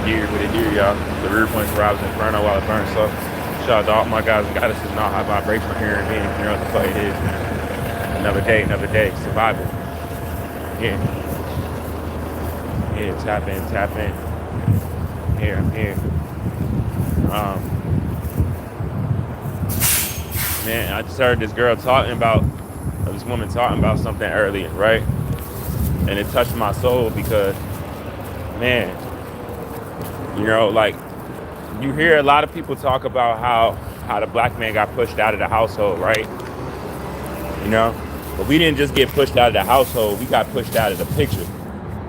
What it do, y'all? The rear points RoBs Inferno while it burns. So, shout out to all my guys and goddesses and all high vibrational here and here. You know what the fuck it is, man. Another day. Survival. Yeah. Yeah, tap in. Here, I'm here. Man, I just heard this woman talking about something earlier, right? And it touched my soul because, man, you know, like, you hear a lot of people talk about how the black man got pushed out of the household, right? You know, but we didn't just get pushed out of the household, we got pushed out of the picture.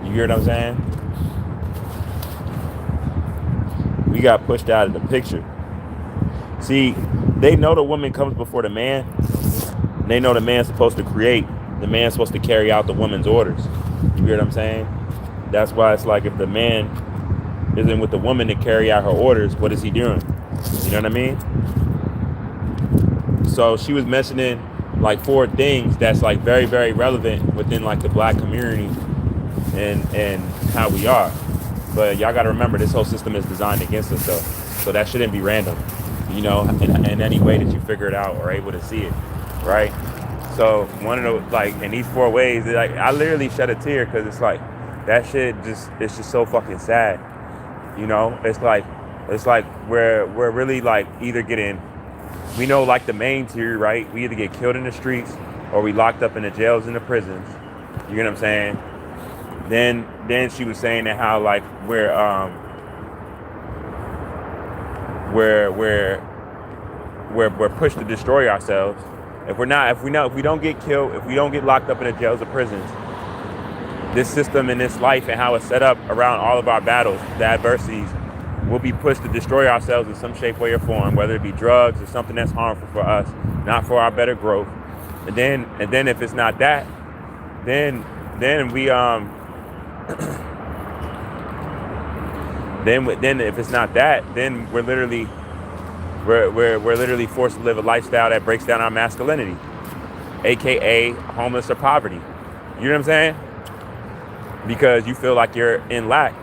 You hear what I'm saying? We got pushed out of the picture. See, they know the woman comes before the man. They know the man's supposed to create. The man's supposed to carry out the woman's orders. You hear what I'm saying? That's why it's like if the man isn't with the woman to carry out her orders, what is he doing? You know what I mean? So she was mentioning like 4 things that's like very, very relevant within like the black community and how we are. But y'all got to remember, this whole system is designed against us, though. So that shouldn't be random, you know, in any way that you figure it out or able to see it, right? So one of those, like, in these 4 ways, like, I literally shed a tear because it's like, that shit it's just so fucking sad, you know? It's like we're really like either we know like the main tier, right? We either get killed in the streets or we locked up in the jails and the prisons. You get what I'm saying? Then she was saying that how like we're pushed to destroy ourselves. If we don't get killed, if we don't get locked up in the jails or prisons, this system and this life and how it's set up around all of our battles, the adversities, we'll be pushed to destroy ourselves in some shape, way, or form, whether it be drugs or something that's harmful for us, not for our better growth. And then if it's not that, then we then if it's not that, then we're literally forced to live a lifestyle that breaks down our masculinity, aka homeless or poverty. You know what I'm saying? Because you feel like you're in lack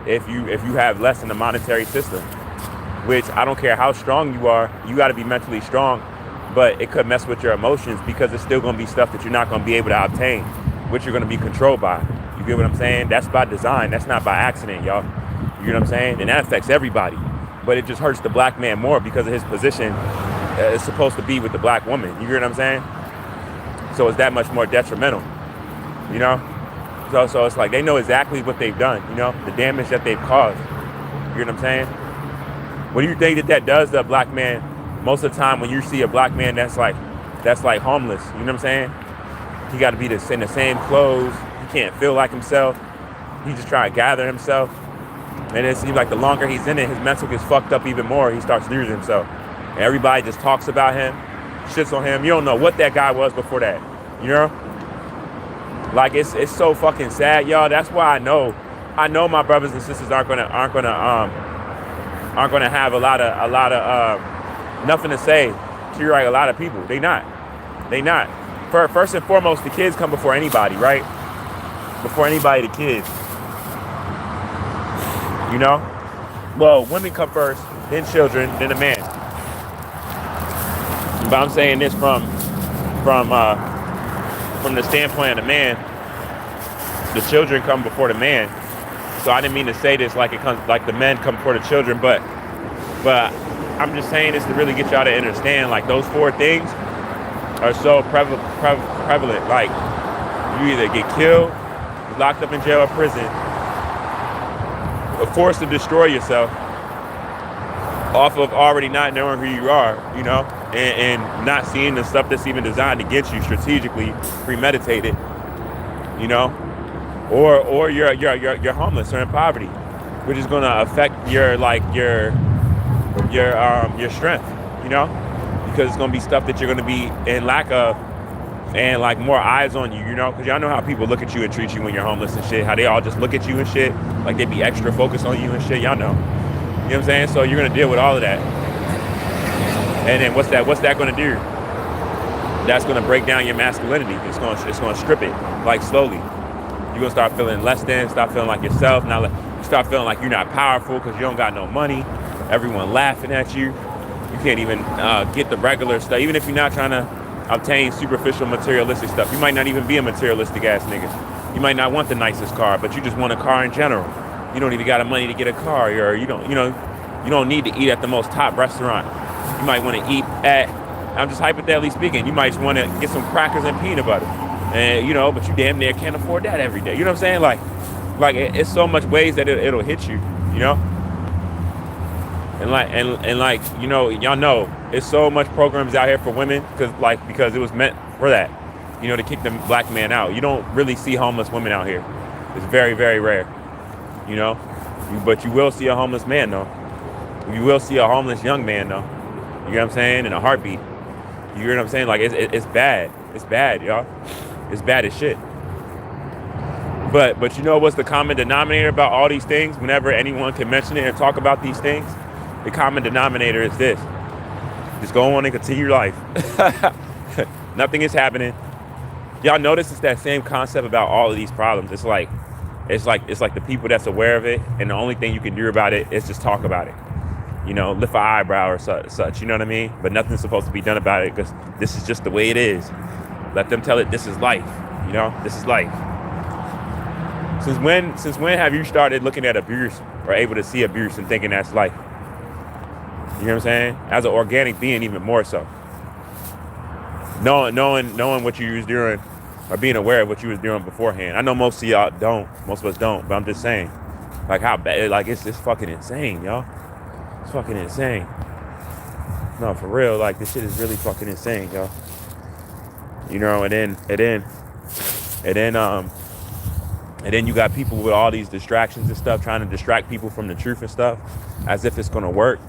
if you have less in the monetary system, which I don't care how strong you are, you got to be mentally strong, but it could mess with your emotions because it's still going to be stuff that you're not going to be able to obtain, which you're going to be controlled by. You get what I'm saying? That's by design. That's not by accident, y'all. You know what I'm saying? And that affects everybody. But it just hurts the black man more because of his position is supposed to be with the black woman. You hear what I'm saying? So it's that much more detrimental, you know? So it's like they know exactly what they've done, you know, the damage that they've caused. You hear what I'm saying? What do you think that does to a black man? Most of the time when you see a black man that's like homeless, you know what I'm saying? He got to be in the same clothes. He can't feel like himself. He just trying to gather himself. And it seems like the longer he's in it, his mental gets fucked up even more. He starts losing himself. And everybody just talks about him, shits on him. You don't know what that guy was before that, you know? Like it's so fucking sad, y'all. That's why I know my brothers and sisters aren't gonna have a lot of nothing to say to like a lot of people. They not. First and foremost, the kids come before anybody, right? Before anybody, the kids. You know? Well, women come first, then children, then the man. But I'm saying this from the standpoint of the man. The children come before the man. So I didn't mean to say this like it comes like the men come before the children, but I'm just saying this to really get y'all to understand, like, those 4 things are so prevalent. Like, you either get killed, locked up in jail or prison, or forced to destroy yourself off of already not knowing who you are, you know, and not seeing the stuff that's even designed against you, strategically premeditated, you know, or you're homeless or in poverty, which is going to affect your strength, you know, because it's going to be stuff that you're going to be in lack of, and like more eyes on you, you know, because y'all know how people look at you and treat you when you're homeless and shit, how they all just look at you and shit, like they be extra focused on you and shit, y'all know. You know what I'm saying? So you're going to deal with all of that. And then what's that going to do? That's going to break down your masculinity. It's going to strip it, like, slowly. You're going to start feeling less than, start feeling like yourself, You start feeling like you're not powerful because you don't got no money. Everyone laughing at you. You can't even get the regular stuff. Even if you're not trying to obtain superficial materialistic stuff, you might not even be a materialistic ass nigga. You might not want the nicest car, but you just want a car in general. You don't even got the money to get a car, or you don't need to eat at the most top restaurant. You might want to eat at, I'm just hypothetically speaking, you might just want to get some crackers and peanut butter. And but you damn near can't afford that every day. You know what I'm saying? Like it's so much ways that it'll hit you, you know? And like y'all know, it's so much programs out here for women because it was meant for that, to kick the black man out. You don't really see homeless women out here. It's very, very rare, but you will see a homeless man though. You will see a homeless young man though. You know what I'm saying? In a heartbeat. You hear what I'm saying? Like it's bad. It's bad, y'all. It's bad as shit. But you know what's the common denominator about all these things? Whenever anyone can mention it and talk about these things, the common denominator is this: just go on and continue your life. Nothing is happening. Y'all notice it's that same concept about all of these problems. It's like the people that's aware of it, and the only thing you can do about it is just talk about it. Lift an eyebrow or such. You know what I mean? But nothing's supposed to be done about it because this is just the way it is. Let them tell it. This is life. This is life. Since when have you started looking at abuse or able to see abuse and thinking that's life? You know what I'm saying? As an organic being, even more so. Knowing what you was doing, or being aware of what you was doing beforehand. I know most of y'all don't. Most of us don't. But I'm just saying, like how bad. Like it's just fucking insane, y'all. It's fucking insane. No, for real. Like this shit is really fucking insane, y'all. And then you got people with all these distractions and stuff trying to distract people from the truth and stuff, as if it's gonna work.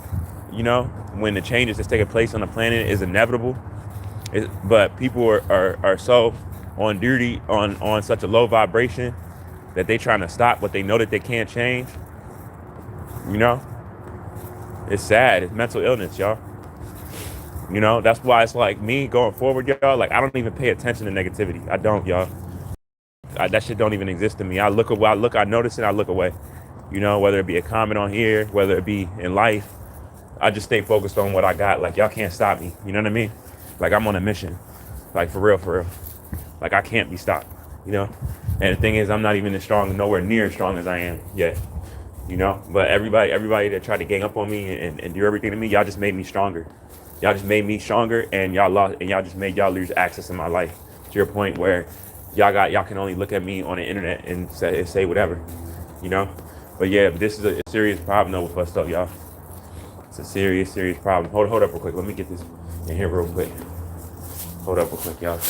When the changes that's taking place on the planet is inevitable. But people are so on duty on such a low vibration that they trying to stop what they know that they can't change. It's sad. It's mental illness, y'all. That's why it's like me going forward, y'all. Like I don't even pay attention to negativity. I don't, y'all. That shit don't even exist to me. I notice it, I look away. Whether it be a comment on here, whether it be in life, I just stay focused on what I got. Like y'all can't stop me. You know what I mean? Like I'm on a mission. Like for real. Like I can't be stopped. And the thing is, I'm not even nowhere near as strong as I am yet. But everybody that tried to gang up on me and do everything to me, y'all just made me stronger. Y'all just made me stronger, and y'all just made y'all lose access in my life to your point where y'all can only look at me on the internet and say whatever, But yeah, this is a serious problem though with us though, y'all. It's a serious problem. Hold up real quick. Let me get this in here real quick. Hold up real quick, y'all.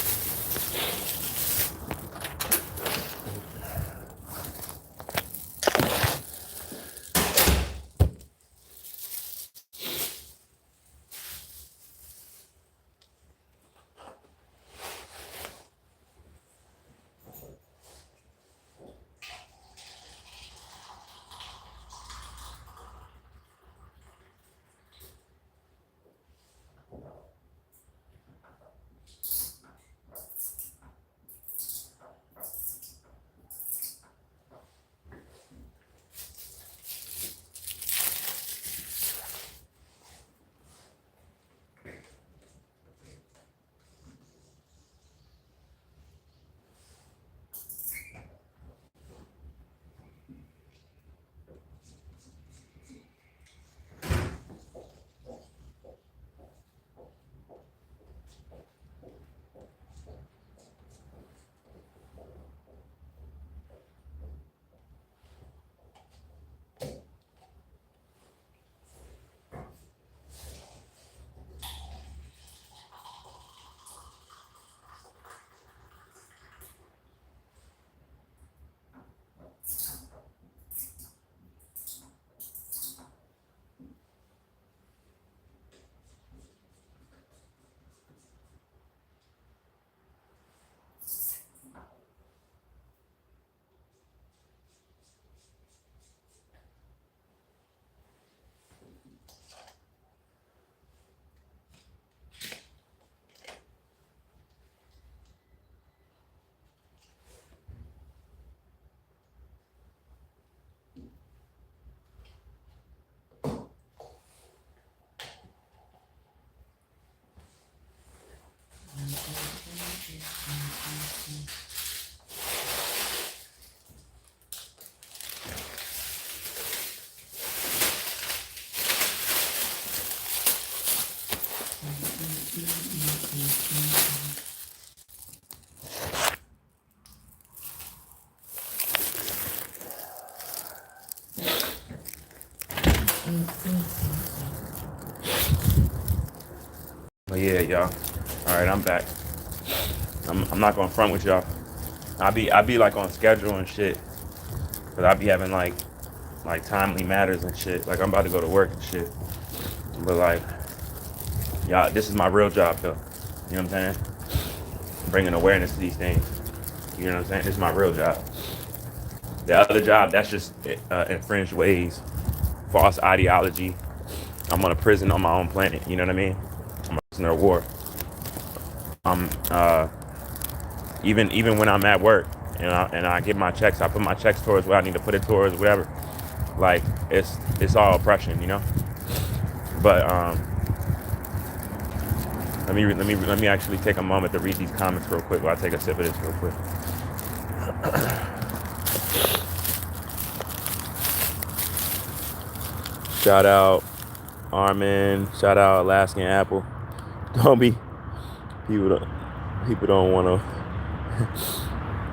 But yeah, y'all. All right, I'm back. I'm not gonna front with y'all. I be like on schedule and shit, but I be having like timely matters and shit. Like I'm about to go to work and shit. But like, y'all, this is my real job though. You know what I'm saying? Bringing awareness to these things. You know what I'm saying? This is my real job. The other job, that's just infringed ways, false ideology. I'm on a prison on my own planet. You know what I mean? I'm a prisoner of war. I'm even when I'm at work and I get my checks, I put my checks towards what I need to put it towards, whatever. Like it's all oppression, you know. But let me actually take a moment to read these comments real quick while I take a sip of this real quick. Shout out Armin. Shout out Alaskan Apple. Don't be people don't want to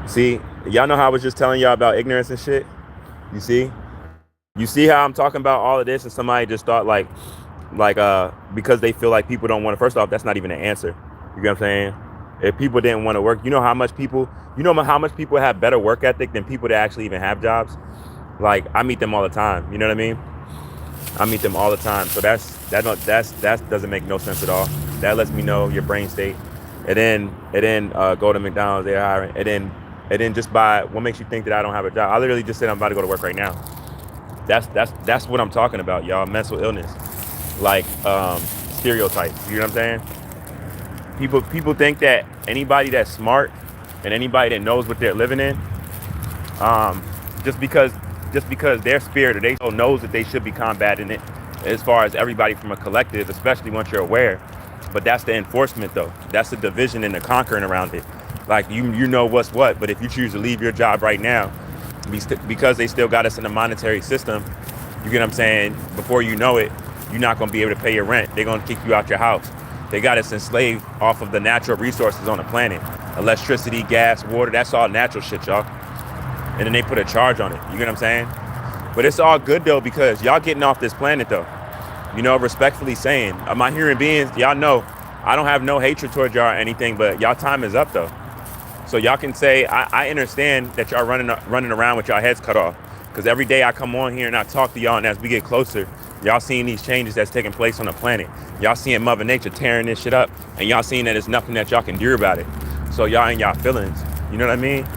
see. Y'all know how I was just telling y'all about ignorance and shit. You see how I'm talking about all of this, and somebody just thought like because they feel like people don't want to. First off, that's not even an answer. You get what I'm saying? If people didn't want to work, you know how much people have better work ethic than people that actually even have jobs. Like I meet them all the time. You know what I mean? I meet them all the time. So that doesn't make no sense at all. That lets me know your brain state. And then go to McDonald's, they're hiring. And then just by what makes you think that I don't have a job? I literally just said I'm about to go to work right now. That's what I'm talking about, y'all. Mental illness, like stereotypes. You know what I'm saying? People think that anybody that's smart and anybody that knows what they're living in, just because their spirit or they knows that they should be combating it, as far as everybody from a collective, especially once you're aware. But that's the enforcement, though. That's the division and the conquering around it. Like you know what's what. But if you choose to leave your job right now, because they still got us in a monetary system, you get what I'm saying? Before you know it, you're not going to be able to pay your rent. They're going to kick you out your house. They got us enslaved off of the natural resources on the planet. Electricity, gas, water, that's all natural shit, y'all. And then they put a charge on it. You get what I'm saying? But it's all good, though, because y'all getting off this planet, though. You know, respectfully saying, my human beings, y'all know, I don't have no hatred towards y'all or anything, but y'all time is up, though. So y'all can say, I understand that y'all running around with y'all heads cut off. Because every day I come on here and I talk to y'all, and as we get closer, y'all seeing these changes that's taking place on the planet. Y'all seeing Mother Nature tearing this shit up, and y'all seeing that there's nothing that y'all can do about it. So y'all in y'all feelings. You know what I mean?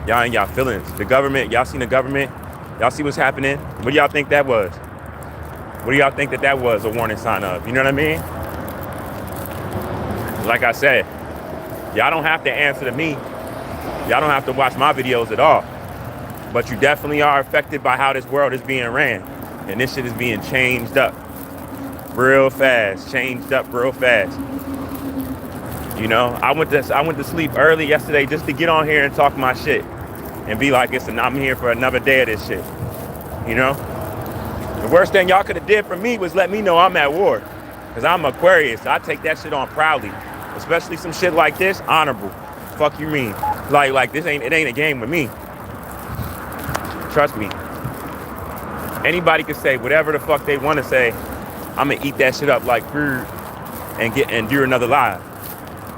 Y'all in y'all feelings. The government, y'all seen the government? Y'all see what's happening? What do y'all think that was? What do y'all think that was a warning sign of? You know what I mean? Like I said, y'all don't have to answer to me. Y'all don't have to watch my videos at all. But you definitely are affected by how this world is being ran. And this shit is being changed up real fast. Changed up real fast. You know, I went to sleep early yesterday just to get on here and talk my shit. And be like, I'm here for another day of this shit. You know? The worst thing y'all could have did for me was let me know I'm at war. Because I'm Aquarius. I take that shit on proudly. Especially some shit like this, honorable. Fuck you mean? Like it ain't a game with me. Trust me. Anybody can say whatever the fuck they want to say. I'm gonna eat that shit up like food and do another live.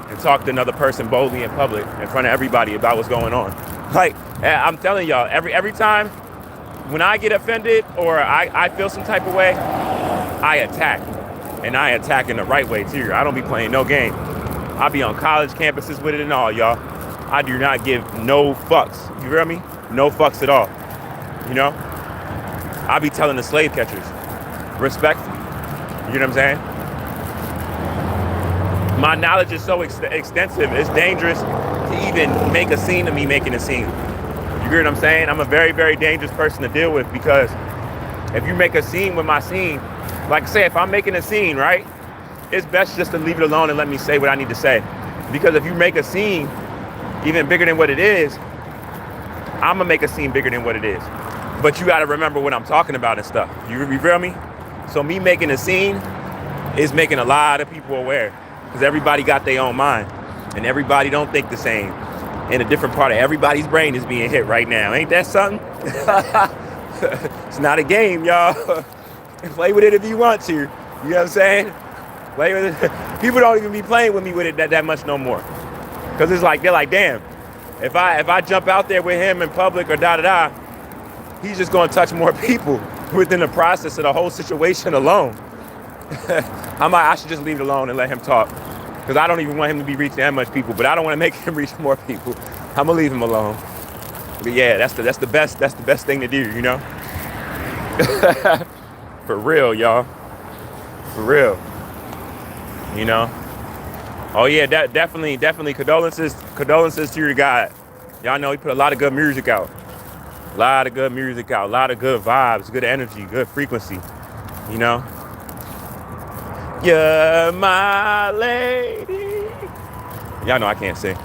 And talk to another person boldly in public in front of everybody about what's going on. Like, I'm telling y'all, every time when I get offended or I feel some type of way, I attack. And I attack in the right way, too. I don't be playing no game. I be on college campuses with it and all, y'all. I do not give no fucks. You hear me? No fucks at all. You know? I be telling the slave catchers, respectfully. You know what I'm saying? My knowledge is so extensive, it's dangerous to even make a scene of me making a scene. You hear what I'm saying? I'm a very, very dangerous person to deal with because if you make a scene with my scene, like I say, if I'm making a scene, right, it's best just to leave it alone and let me say what I need to say. Because if you make a scene even bigger than what it is, I'm gonna make a scene bigger than what it is. But you gotta remember what I'm talking about and stuff. You feel me? So me making a scene is making a lot of people aware. Because everybody got their own mind. And everybody don't think the same. And a different part of everybody's brain is being hit right now. Ain't that something? It's not a game, y'all. Play with it if you want to. You know what I'm saying? Play with it. People don't even be playing with me with it that much no more. Cause it's like they're like, damn, if I jump out there with him in public or he's just gonna touch more people within the process of the whole situation alone. I should just leave it alone and let him talk. Because I don't even want him to be reaching that much people, but I don't want to make him reach more people. I'm gonna leave him alone. But yeah, that's the best thing to do, you know? For real, y'all. For real. You know? Oh yeah, definitely condolences to your guy. Y'all know he put a lot of good music out. A lot of good vibes, good energy, good frequency. You know? You're my lady. Y'all know I can't sing.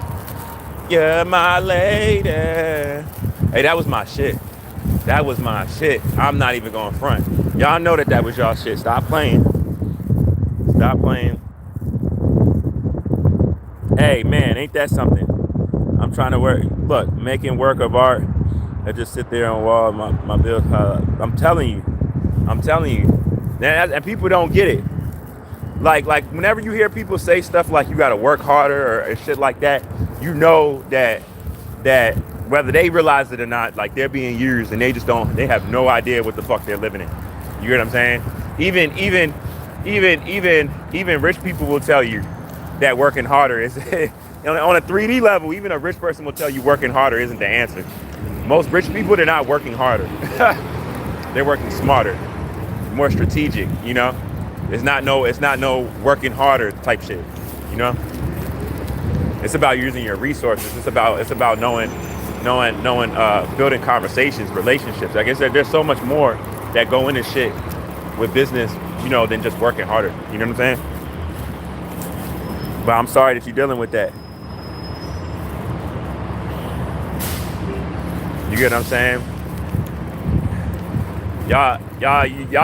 You're my lady. Hey, that was my shit. I'm not even going front. Y'all know that was y'all shit. Stop playing. Hey, man, ain't that something? I'm trying to work. Look, making work of art. I just sit there on wall. My bill. I'm telling you. And people don't get it. Like whenever you hear people say stuff like you got to work harder or shit like that, you know that whether they realize it or not, like they're being used and they have no idea what the fuck they're living in. You get what I'm saying? Even rich people will tell you that working harder is on a 3D level. Even a rich person will tell you working harder isn't the answer. Most rich people, they're not working harder. They're working smarter, more strategic. You know, it's not no working harder type shit. You know, it's about using your resources. It's about knowing, building conversations, relationships. I guess there's so much more that go into shit with business, you know, than just working harder. You know what I'm saying? But I'm sorry that you're dealing with that. You get what I'm saying? Y'all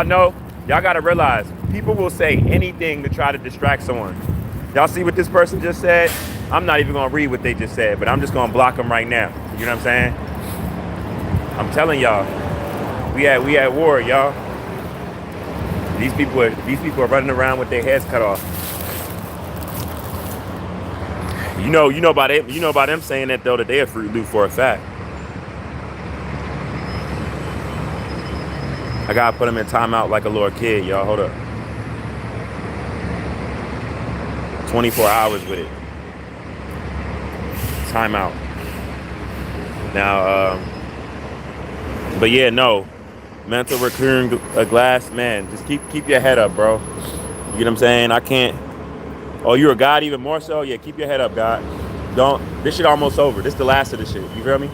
know, y'all gotta realize, people will say anything to try to distract someone. Y'all see what this person just said? I'm not even gonna read what they just said, but I'm just gonna block them right now. You know what I'm saying? I'm telling y'all, we at war, y'all. These people are running around with their heads cut off. You know about them saying that though, that they are Fruit Loop for a fact. I gotta put them in timeout like a little kid, y'all. Hold up. 24 hours with it. Timeout. Now, but yeah, no. Mental recurring glass, man. Just keep your head up, bro. You get what I'm saying? I can't. Oh, you're a God even more so? Yeah, keep your head up, God. This shit almost over. This the last of the shit. You feel me?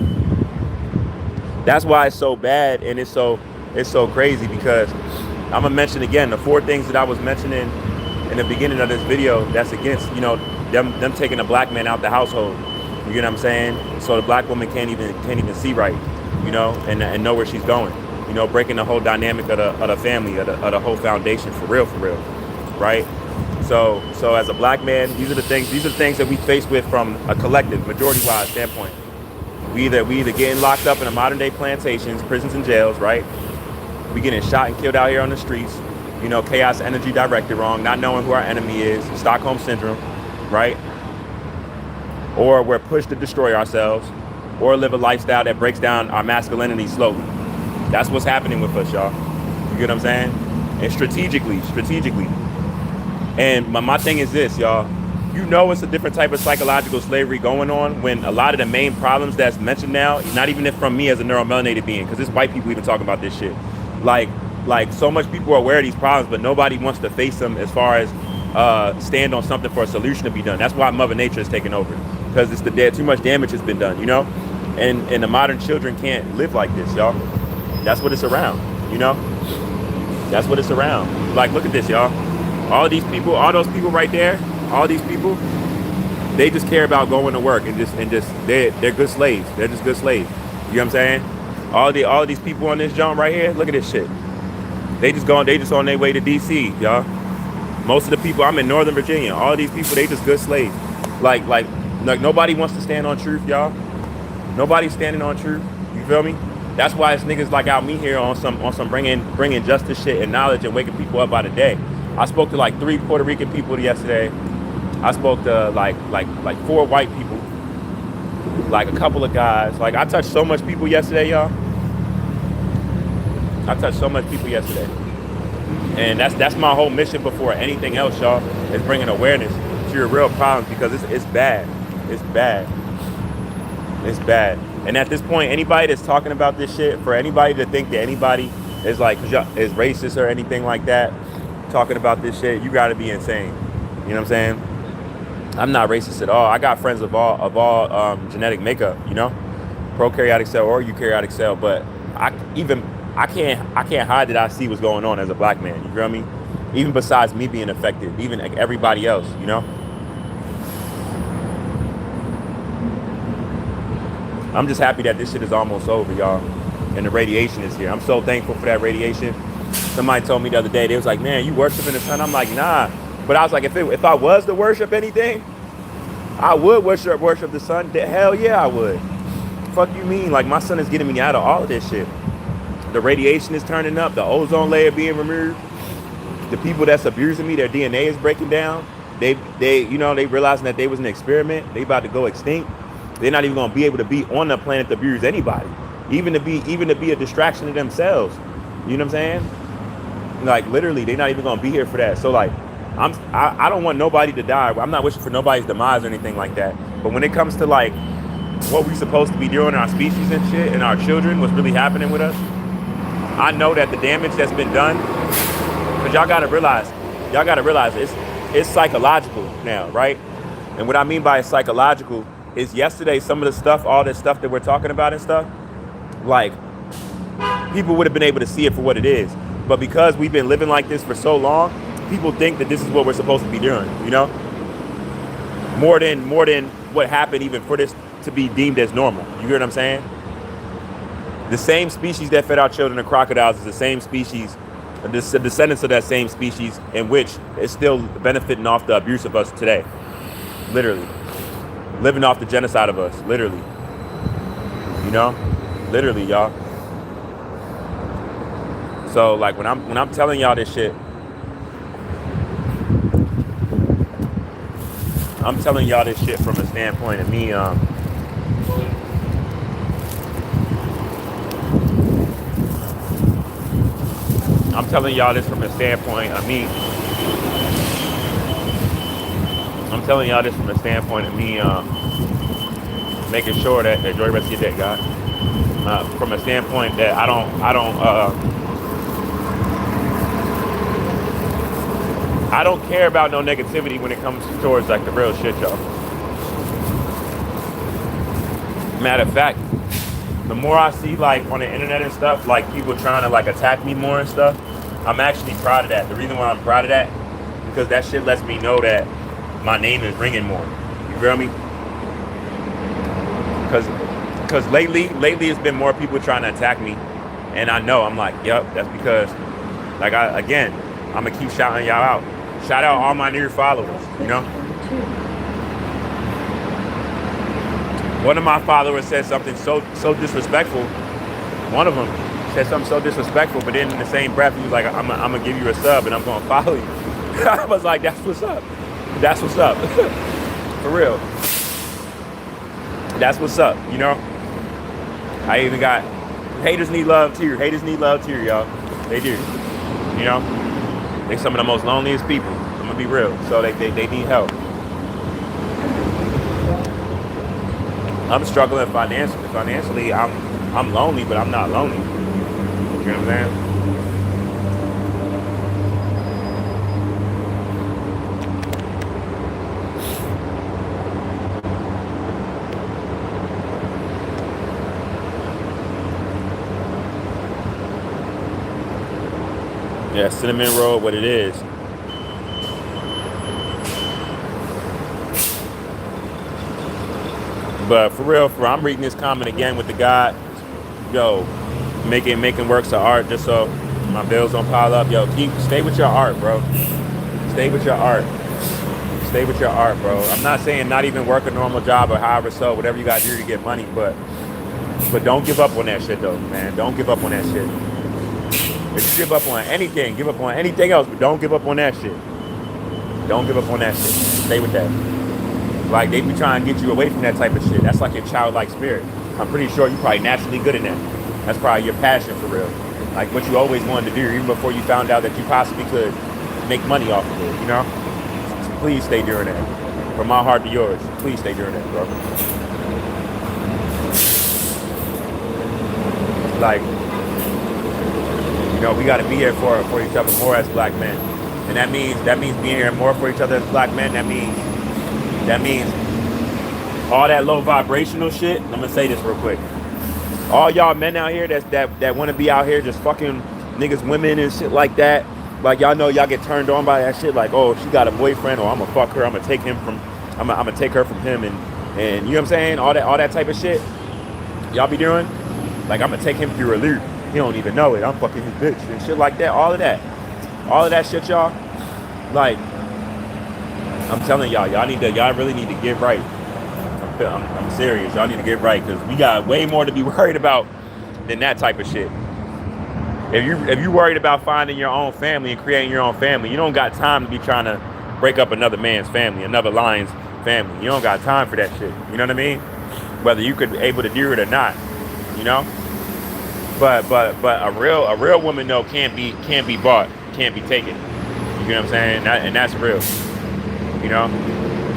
That's why it's so bad and it's so crazy, because I'm gonna mention again the 4 things that I was mentioning in the beginning of this video that's against, you know, them taking a black man out the household. You get what I'm saying? So the black woman can't even see right, you know, and know where she's going. You know, breaking the whole dynamic of the family, of the whole foundation, for real, right? So as a black man, these are the things that we face with from a collective, majority-wise standpoint. We either getting locked up in the modern day plantations, prisons and jails, right? We getting shot and killed out here on the streets. You know, chaos energy directed wrong, not knowing who our enemy is, Stockholm syndrome, right? Or we're pushed to destroy ourselves, or live a lifestyle that breaks down our masculinity slowly. That's what's happening with us, y'all. You get what I'm saying? And strategically. And my thing is this, y'all. You know it's a different type of psychological slavery going on when a lot of the main problems that's mentioned now, not even if from me as a neuromelanated being, because it's white people even talking about this shit. Like so much people are aware of these problems, but nobody wants to face them as far as stand on something for a solution to be done. That's why Mother Nature is taking over, because it's too much damage has been done, you know? And the modern children can't live like this, y'all. That's what it's around, you know? That's what it's around. Like, look at this, y'all. All those people right there, all these people, they just care about going to work and they're good slaves. They're just good slaves. You know what I'm saying? All these people on this jump right here, look at this shit. They just on their way to DC, y'all. Most of the people, I'm in Northern Virginia. All these people, they just good slaves. Like nobody wants to stand on truth, y'all. Nobody's standing on truth. You feel me? That's why it's niggas like out me here on some bringing justice shit and knowledge and waking people up by the day. I spoke to like 3 Puerto Rican people yesterday. I spoke to like 4 white people, like a couple of guys. Like I touched so much people yesterday, y'all. I touched so much people yesterday, and that's my whole mission before anything else, y'all. Is bringing awareness to your real problems because it's bad. It's bad. It's bad. And at this point, anybody that's talking about this shit, for anybody to think that anybody is like is racist or anything like that, talking about this shit, you got to be insane. You know what I'm saying? I'm not racist at all. I got friends of all genetic makeup, you know, prokaryotic cell or eukaryotic cell, but I can't hide that I see what's going on as a black man. You feel me? Even besides me being affected, even like everybody else, you know. I'm just happy that this shit is almost over, y'all, and the radiation is here. I'm so thankful for that radiation. Somebody told me the other day, they was like, man, you worshiping the sun? I'm like, nah. But I was like, if I was to worship anything, I would worship the sun. Hell yeah, I would. Fuck you mean? Like, my sun is getting me out of all of this shit. The radiation is turning up. The ozone layer being removed. The people that's abusing me, their DNA is breaking down. They realizing that they was an experiment. They about to go extinct. They're not even gonna be able to be on the planet to abuse anybody, even to be a distraction to themselves. You know what I'm saying? Like literally, they're not even gonna be here for that. So like, I don't want nobody to die. I'm not wishing for nobody's demise or anything like that. But when it comes to like what we're supposed to be doing in our species and shit, and our children, what's really happening with us, I know that the damage that's been done. But y'all gotta realize it's psychological now, right? And what I mean by it's psychological is yesterday, some of the stuff, all this stuff that we're talking about and stuff, like, people would have been able to see it for what it is. But because we've been living like this for so long, people think that this is what we're supposed to be doing, you know? More than what happened even for this to be deemed as normal. You hear what I'm saying? The same species that fed our children to crocodiles is the same species, the descendants of that same species, in which is still benefiting off the abuse of us today. Literally. Living off the genocide of us, literally. You know? Literally, y'all. So like when I'm telling y'all this shit, I'm telling y'all this shit from a standpoint of me, I'm telling y'all this from a standpoint of me. I'm telling y'all this from a standpoint of me making sure that enjoy the rest of your day, God. From a standpoint that I don't care about no negativity when it comes towards like the real shit, y'all. Matter of fact, the more I see like on the internet and stuff, like people trying to like attack me more and stuff, I'm actually proud of that. The reason why I'm proud of that, because that shit lets me know that my name is ringing more. You feel me? Because lately it's been more people trying to attack me, and I know I'm like, yep, that's because, like I'm gonna keep shouting y'all out. Shout out all my new followers. You know. One of my followers said something so disrespectful. One of them said something so disrespectful, but then in the same breath he was like, I'm gonna give you a sub and I'm gonna follow you. I was like, that's what's up. That's what's up. For real. That's what's up, you know? I even got haters need love too. Haters need love too, y'all. They do. You know? They some of the most loneliest people. I'm gonna be real. So they need help. I'm struggling financially. Financially, I'm lonely, but I'm not lonely. You know what I'm saying? Yeah, cinnamon roll, what it is. But for real, I'm reading this comment again with the guy, yo, making works of art just so my bills don't pile up. Yo, stay with your art, bro. Stay with your art. Stay with your art, bro. I'm not saying not even work a normal job or however so, whatever you gotta do to get money, but But don't give up on that shit though, man. Don't give up on that shit. If you give up on anything, give up on anything else, but don't give up on that shit. Don't give up on that shit. Stay with that. Like, they be trying to get you away from that type of shit. That's like your childlike spirit. I'm pretty sure you're probably naturally good in that. That's probably your passion for real. Like what you always wanted to do, even before you found out that you possibly could make money off of it, you know? So please stay doing that. From my heart to yours, please stay doing that, bro. Like, you know, we got to be here for each other more as black men. And that means being here more for each other as black men. That means all that low vibrational shit. I'm gonna say this real quick. All y'all men out here that want to be out here just fucking niggas, women and shit like that. Like, y'all know y'all get turned on by that shit. Like, oh, she got a boyfriend, or I'm gonna fuck her. I'm gonna take her from him, and you know what I'm saying? All that type of shit. Y'all be doing. Like, I'm gonna take him through a loop. He don't even know it. I'm fucking his bitch and shit like that. All of that shit, y'all. Like, I'm telling y'all really need to get right. I'm serious. Y'all need to get right, because we got way more to be worried about than that type of shit. If you worried about finding your own family and creating your own family, you don't got time to be trying to break up another man's family, another lion's family. You don't got time for that shit. You know what I mean? Whether you could be able to do it or not, you know. But a real woman though can't be bought, can't be taken. You know what I'm saying? And that's real. You know,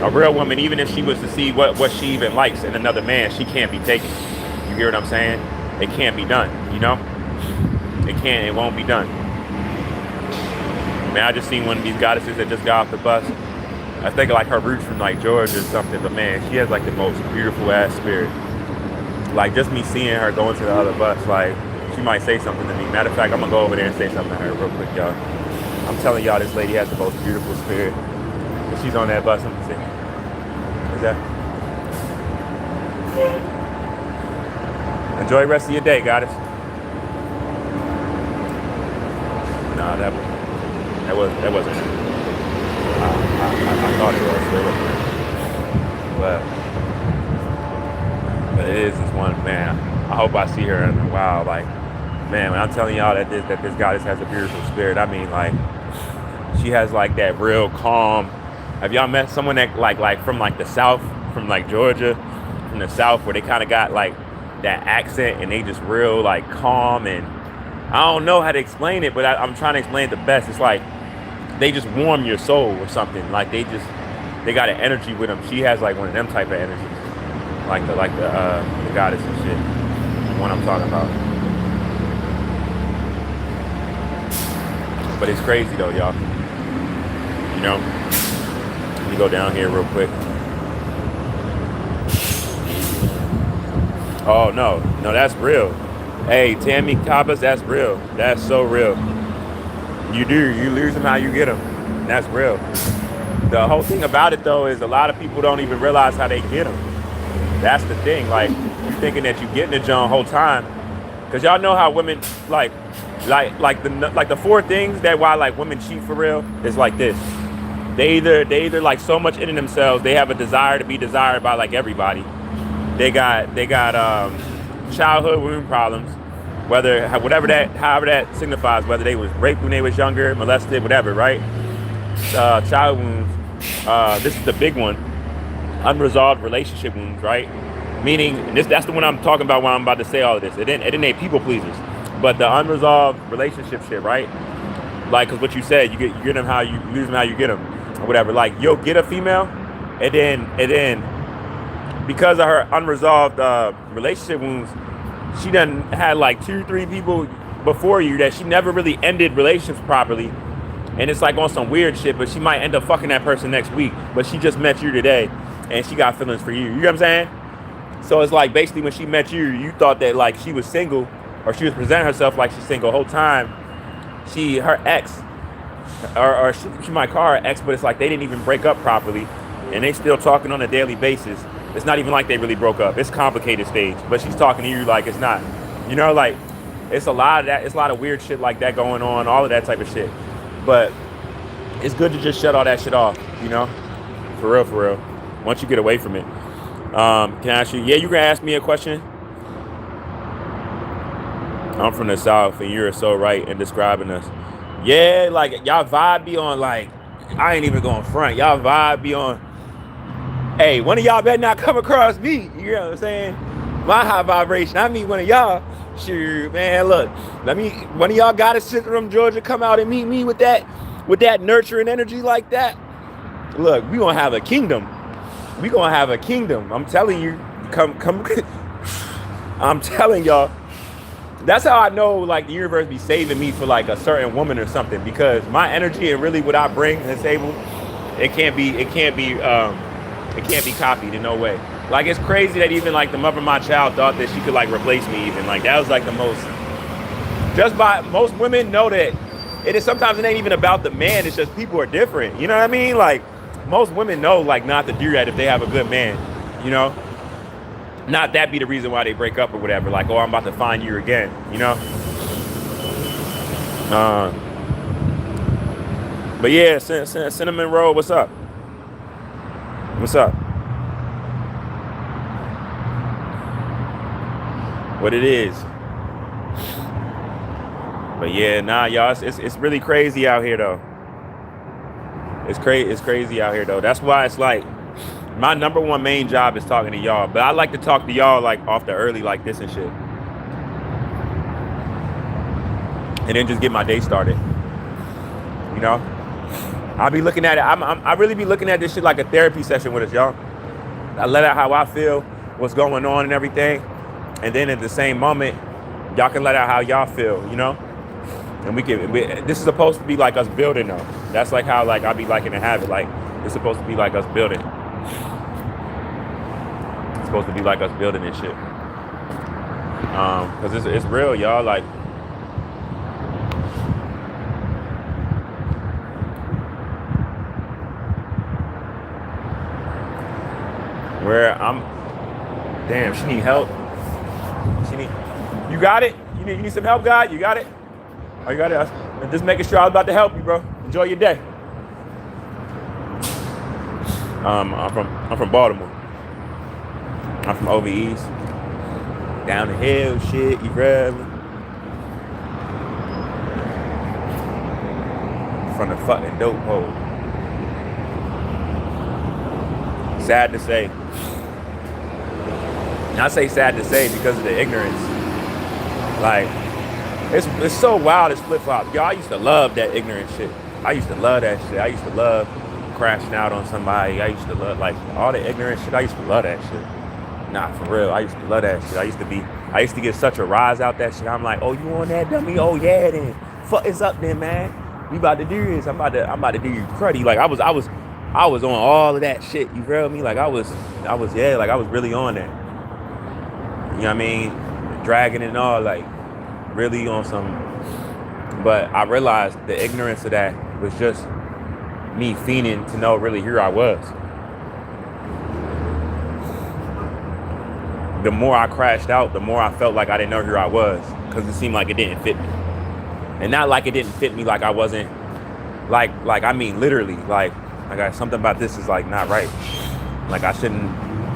a real woman, even if she was to see what she even likes in another man, she can't be taken. You hear what I'm saying? It can't be done. You know, it won't be done. Man, I just seen one of these goddesses that just got off the bus. I think like her roots from like Georgia or something, but man, she has like the most beautiful ass spirit. Like, just me seeing her going to the other bus, like, she might say something to me. Matter of fact, I'm gonna go over there and say something to her real quick, y'all. I'm telling y'all, this lady has the most beautiful spirit. If she's on that bus, I'm gonna say, is that? Enjoy the rest of your day, goddess. Nah, that wasn't it. I thought it was, but it is this one, man. I hope I see her in a while. Like, man, when I'm telling y'all that this goddess has a beautiful spirit, I mean, like, she has like that real calm. Have y'all met someone that like from like the South, from like Georgia, from the South, where they kind of got like that accent and they just real like calm, and I don't know how to explain it, but I'm trying to explain it the best. It's like they just warm your soul or something. Like they got an energy with them. She has like one of them type of energies, like the goddess and shit. The one I'm talking about. But it's crazy though, y'all. You know. Let me go down here real quick. Oh no, that's real. Hey, Tammy Cabas, that's real. That's so real. You lose them how you get them. That's real. The whole thing about it though is a lot of people don't even realize how they get them. That's the thing. Like, you thinking that you getting the John whole time, because y'all know how women like the four things that why like women cheat for real is like this. They either like so much into themselves, they have a desire to be desired by like everybody. They got childhood wound problems, however that signifies, whether they was raped when they was younger, molested, whatever, right? Child wounds. This is the big one. Unresolved relationship wounds, right? Meaning, that's the one I'm talking about when I'm about to say all of this. It ain't people pleasers, but the unresolved relationship shit, right? Like, cause what you said, you get them how you lose them how you get them, or whatever. Like, you'll get a female, and then because of her unresolved relationship wounds, she done had like 2-3 people before you that she never really ended relationships properly. And it's like on some weird shit, but she might end up fucking that person next week. But she just met you today, and she got feelings for you. You know what I'm saying? So it's like basically when she met you, you thought that like she was single, or she was presenting herself like she's single the whole time. Her ex, or she might call her ex, but it's like they didn't even break up properly, and they still talking on a daily basis. It's not even like they really broke up. It's complicated stage, but she's talking to you like it's not. You know, like it's a lot of that. It's a lot of weird shit like that going on, all of that type of shit. But it's good to just shut all that shit off, you know? For real. Once you get away from it. Can I ask you? Yeah, you gonna ask me a question? I'm from the South, and you're so right in describing us. Yeah, like y'all vibe be on like, I ain't even going front. Y'all vibe be on, hey, one of y'all better not come across me. You know what I'm saying? My high vibration. I mean, one of y'all, sure, man, look, one of y'all got to sit from Georgia, come out and meet me with that nurturing energy like that. Look, we gonna have a kingdom. We gonna have a kingdom. I'm telling you, come. I'm telling y'all. That's how I know, like, the universe be saving me for like a certain woman or something, because my energy and really what I bring to the table, it can't be copied in no way. Like, it's crazy that even like the mother of my child thought that she could like replace me. Even like that was like the most. Just by most women know that it is, sometimes it ain't even about the man. It's just people are different. You know what I mean? Like, most women know like not to do that if they have a good man. You know. Not that be the reason why they break up or whatever. Like, oh, I'm about to find you again, you know? But yeah, Cinnamon Roll, what's up? What's up? What it is. But yeah, nah, y'all, it's really crazy out here, though. It's crazy out here, though. That's why it's like, my number one main job is talking to y'all, but I like to talk to y'all like off the early like this and shit, and then just get my day started. You know, I'll be looking at it. I really be looking at this shit like a therapy session with us, y'all. I let out how I feel, what's going on and everything, and then at the same moment, y'all can let out how y'all feel. You know, and this is supposed to be like us building though. That's like how like I be liking to have it. Like, it's supposed to be like us building. Supposed to be like us building this shit, because it's real, y'all. Like, where I'm, damn, she need help. You got it. You need some help, God. You got it. Oh, you got it. I'm just making sure I was about to help you, bro. Enjoy your day. I'm from Baltimore. I'm from over east, down the hill, shit, you grab me. From the fucking dope hole. Sad to say. And I say sad to say because of the ignorance. Like, it's so wild, it's flip-flop. Y'all, I used to love that ignorant shit. I used to love that shit. I used to love crashing out on somebody. I used to love, like, all the ignorant shit. I used to love that shit. Nah, for real. I used to love that shit. I used to get such a rise out that shit. I'm like, oh, you on that, dummy? Oh yeah, then fuck is up then, man. We about to do this. I'm about to do you cruddy. Like, I was on all of that shit. You feel me? Like, I was really on that. You know what I mean? Dragging it and all, like, really on some. But I realized the ignorance of that was just me fiending to know really who I was. The more I crashed out, the more I felt like I didn't know who I was, because it seemed like it didn't fit me. And not like it didn't fit me, like I wasn't, like I mean literally, like something about this is like not right. Like, I shouldn't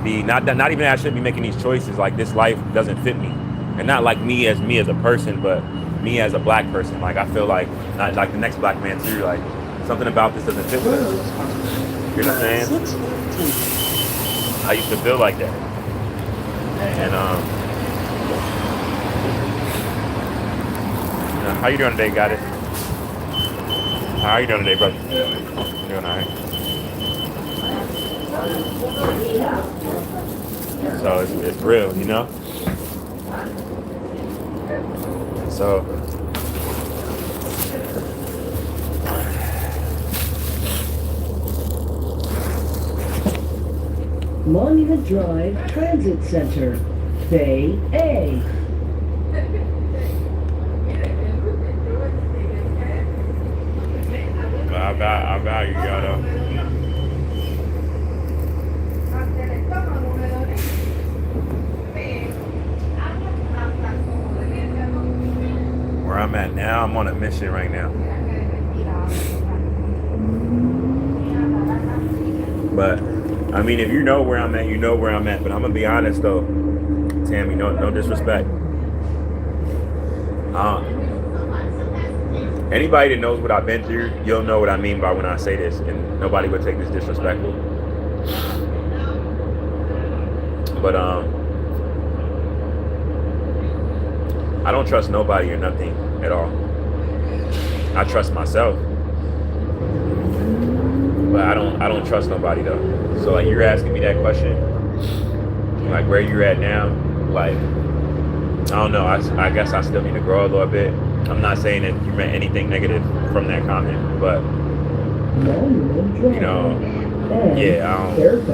be, not even that I shouldn't be making these choices, like this life doesn't fit me. And not like me as a person, but me as a black person. Like, I feel like, not like the next black man too, like something about this doesn't fit with us. You know what I'm saying? I used to feel like that. And how you doing today, got it? How you doing today, brother? You doing all right? So it's real, you know? So Monument Drive Transit Center, Bay A. I value y'all though. Where I'm at now, I'm on a mission right now. But I mean, if you know where I'm at, you know where I'm at. But I'm gonna be honest though, Tammy, no disrespect. Anybody that knows what I've been through, you'll know what I mean by when I say this, and nobody would take this disrespectful. But I don't trust nobody or nothing at all. I trust myself, but I don't trust nobody though. So like you're asking me that question, like where you're at now, like I don't know. I guess I still need to grow a little bit. I'm not saying that you meant anything negative from that comment, but you know, yeah, I don't.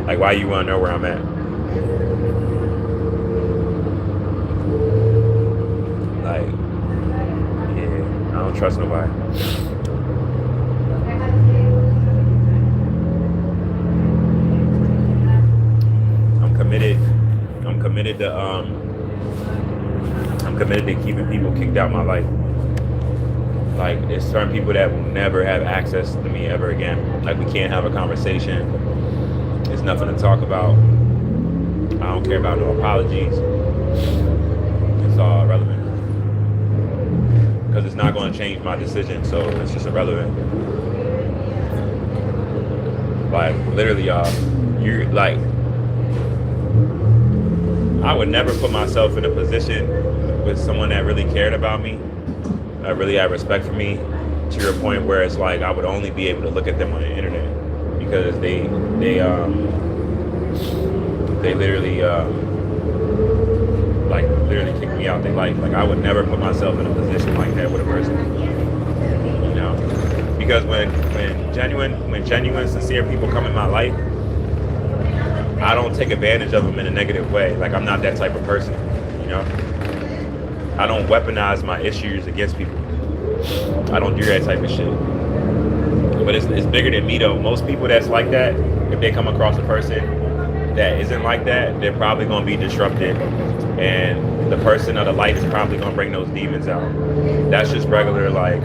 Like, why you want to know where I'm at? Like, yeah, I don't trust nobody. I'm committed to keeping people kicked out my life. Like, there's certain people that will never have access to me ever again. Like, we can't have a conversation. There's nothing to talk about. I don't care about no apologies. It's all irrelevant. Because it's not going to change my decision, so it's just irrelevant. Like, literally, y'all, you're like, I would never put myself in a position with someone that really cared about me, that really had respect for me, to your point where it's like I would only be able to look at them on the internet because they literally literally kicked me out their life. Like I would never put myself in a position like that with a person, you know, because when genuine, sincere people come in my life, I don't take advantage of them in a negative way. Like I'm not that type of person, you know. I don't weaponize my issues against people. I don't do that type of shit. But it's bigger than me though. Most people that's like that, if they come across a person that isn't like that, they're probably gonna be disrupted, and the person of the light is probably gonna bring those demons out. That's just regular like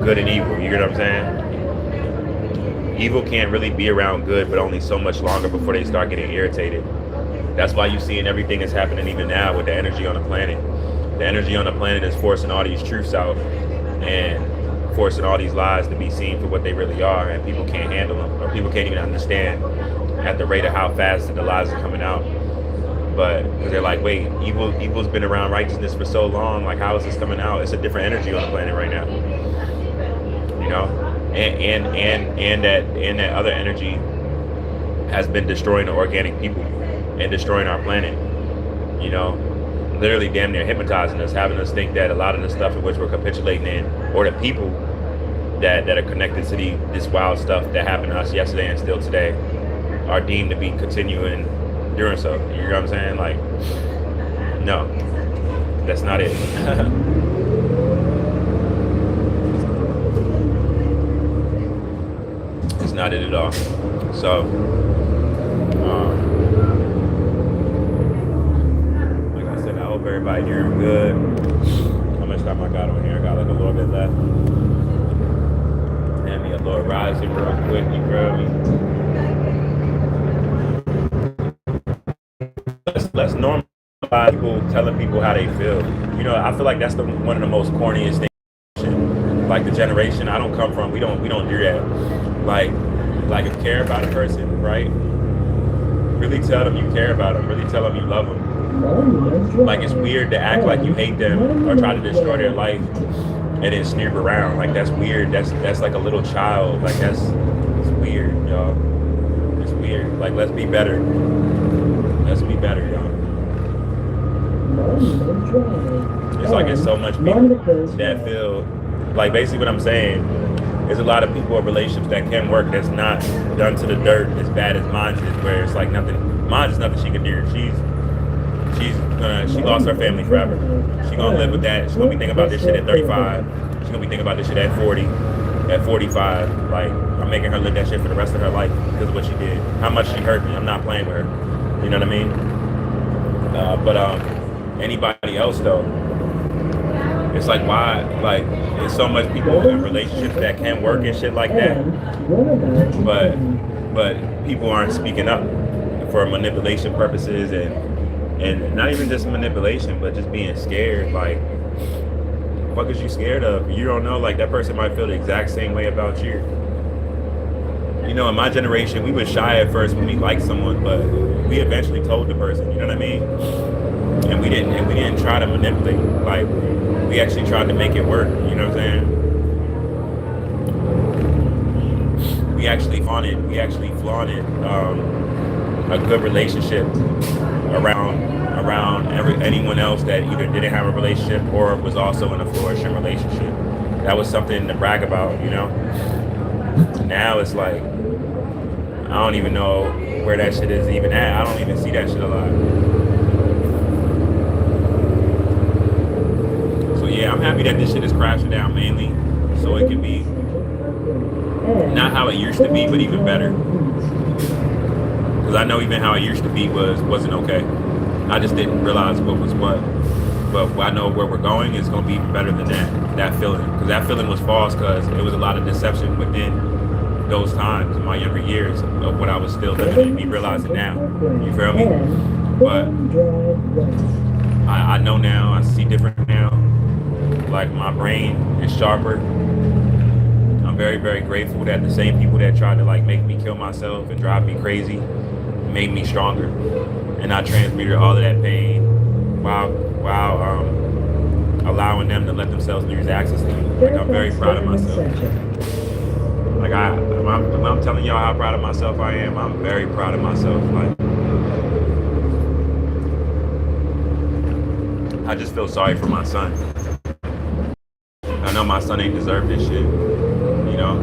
good and evil. You get what I'm saying? Evil can't really be around good, but only so much longer before they start getting irritated. That's why you see in everything that's happening even now with the energy on the planet. The energy on the planet is forcing all these truths out and forcing all these lies to be seen for what they really are, and people can't handle them, or people can't even understand at the rate of how fast the lies are coming out. But because they're like, wait, evil's been around righteousness for so long, like how is this coming out? It's a different energy on the planet right now, you know. And that other energy has been destroying the organic people and destroying our planet, you know, literally damn near hypnotizing us, having us think that a lot of the stuff in which we're capitulating in, or the people that are connected to this wild stuff that happened to us yesterday and still today, are deemed to be continuing doing so. You know what I'm saying? Like, no, that's not it. Not it at all. So like I said, I hope everybody doing good. How much time I got on here? I got like a little bit left. Hand me a little rising real quick, you feel me? Let's normalize people telling people how they feel. You know, I feel like that's one of the most corniest things. Like the generation I don't come from, we don't do that. Like if you care about a person, right? Really tell them you care about them. Really tell them you love them. Like it's weird to act like you hate them or try to destroy their life and then sneer around. Like that's weird. That's like a little child. Like it's weird, y'all. It's weird. Like let's be better. Let's be better, y'all. It's like there's so much people that feel like basically what I'm saying. There's a lot of people in relationships that can work that's not done to the dirt as bad as mine is, where it's like nothing. Mine is nothing she can do. She lost her family forever. She's gonna live with that. She's gonna be thinking about this shit at 35. She's gonna be thinking about this shit at 40, at 45. Like I'm making her live that shit for the rest of her life because of what she did. How much she hurt me. I'm not playing with her. You know what I mean? But anybody else though, it's like why like there's so much people in relationships that can work and shit like that, but people aren't speaking up for manipulation purposes and And not even just manipulation, but just being scared. Like, what is you scared of? You don't know. Like, that person might feel the exact same way about you. You know, in my generation, we was shy at first when we liked someone, but we eventually told the person. You know what I mean? And we didn't try to manipulate. Like, we actually tried to make it work. You know what I'm saying? We actually flaunted a good relationship around anyone else that either didn't have a relationship or was also in a flourishing relationship. That was something to brag about, you know. Now it's like I don't even know where that shit is even at. I don't even see that shit a lot. So yeah, I'm happy that this shit is crashing down mainly, so it can be not how it used to be, but even better. Because I know even how it used to be wasn't okay. I just didn't realize what was what. But I know where we're going is going to be even better than that feeling. Because that feeling was false because it was a lot of deception within those times in my younger years of what I was still living and me realizing now. You feel me? But I know now, I see different now. Like my brain is sharper. I'm very, very grateful that the same people that tried to like make me kill myself and drive me crazy made me stronger. And I transmuted all of that pain while allowing them to let themselves lose access to me. Like I'm very proud of myself. Like when I'm telling y'all how proud of myself I am, I'm very proud of myself. Like I just feel sorry for my son. I know my son ain't deserved this shit. You know?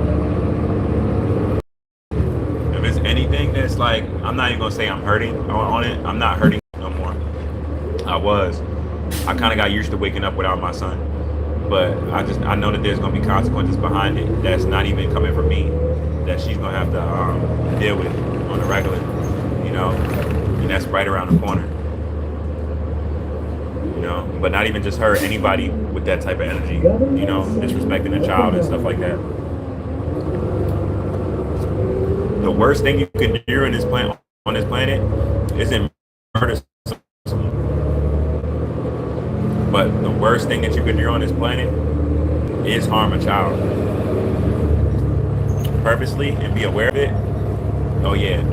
If it's anything that's like, I'm not even gonna say I'm hurting on it. I'm not hurting no more. I kind of got used to waking up without my son. But I know that there's gonna be consequences behind it that's not even coming from me, that she's gonna have to deal with on the regular, you know? And that's right around the corner. You know, but not even just her, anybody with that type of energy, you know, disrespecting a child and stuff like that. The worst thing you can do on this planet isn't murder someone. But the worst thing that you can do on this planet is harm a child. Purposely and be aware of it. Oh yeah.